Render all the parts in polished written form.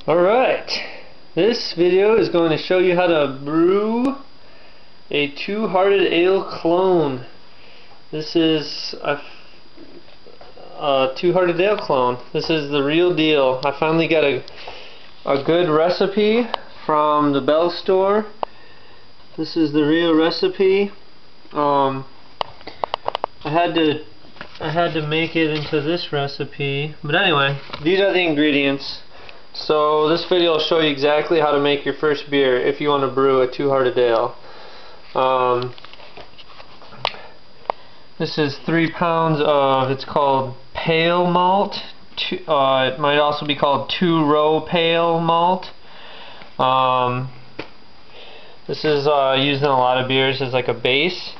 Alright, this video is going to show you how to brew a Two-Hearted Ale clone. This is a Two-Hearted Ale clone. This is the real deal. I finally got a good recipe from the Bell store. This is the real recipe. I had to make it into this recipe, but anyway, these are the ingredients. So this video will show you exactly how to make your first beer if you want to brew a Two-Hearted Ale. This is 3 pounds of, it's called pale malt. It might also be called two-row pale malt. This is used in a lot of beers as like a base.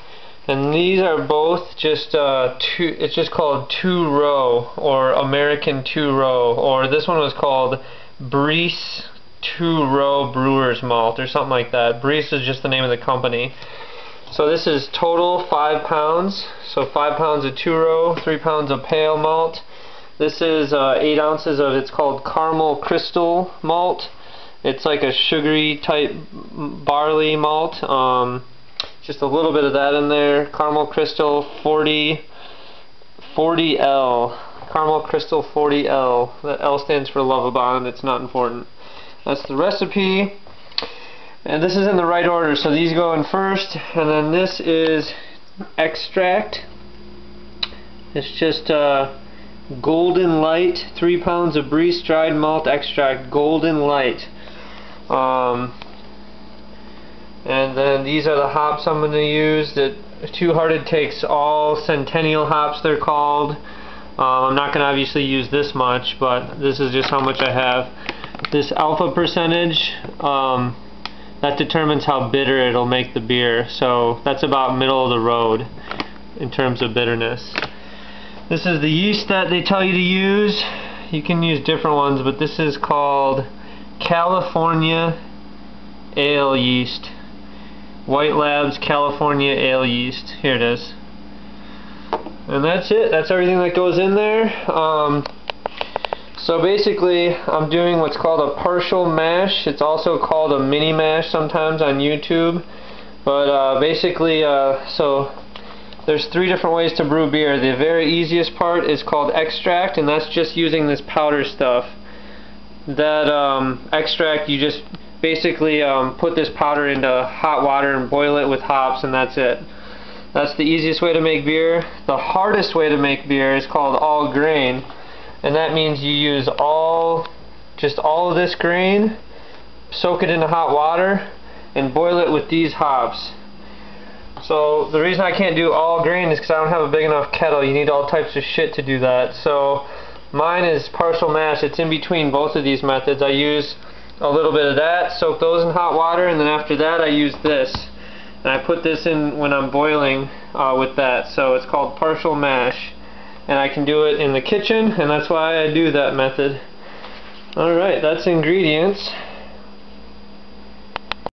And these are both just it's just called two-row or American two-row, or this one was called Breece two-row brewer's malt or something like that. Breece is just the name of the company. So this is total 5 pounds. So 5 pounds of two-row, 3 pounds of pale malt. This is 8 ounces of, it's called caramel crystal malt. It's like a sugary type barley malt. Just a little bit of that in there. Caramel crystal 40L. Caramel crystal 40L. That L stands for Lovabond. It's not important. That's the recipe. And this is in the right order. So these go in first. And then this is extract. It's just Golden Light. 3 pounds of Breece dried malt extract. Golden Light. And then these are the hops I'm going to use. That Two-Hearted takes all Centennial hops, they're called. I'm not going to obviously use this much, but this is just how much I have. This alpha percentage, that determines how bitter it'll make the beer. So that's about middle of the road in terms of bitterness. This is the yeast that they tell you to use. You can use different ones, but this is called California Ale yeast. White Labs California Ale yeast. Here it is. And that's it. That's everything that goes in there. So basically, I'm doing what's called a partial mash. It's also called a mini mash sometimes on YouTube. But basically, so there's 3 different ways to brew beer. The very easiest part is called extract, and that's just using this powder stuff. That extract, you just basically put this powder into hot water and boil it with hops, and that's it. That's the easiest way to make beer. The hardest way to make beer is called all grain, and that means you use just all of this grain, soak it into hot water, and boil it with these hops. So the reason I can't do all grain is because I don't have a big enough kettle. You need all types of shit to do that. So mine is partial mash. It's in between both of these methods. I use a little bit of that, soak those in hot water, and then after that I use this. And I put this in when I'm boiling with that. So it's called partial mash. And I can do it in the kitchen, and that's why I do that method. Alright, that's ingredients.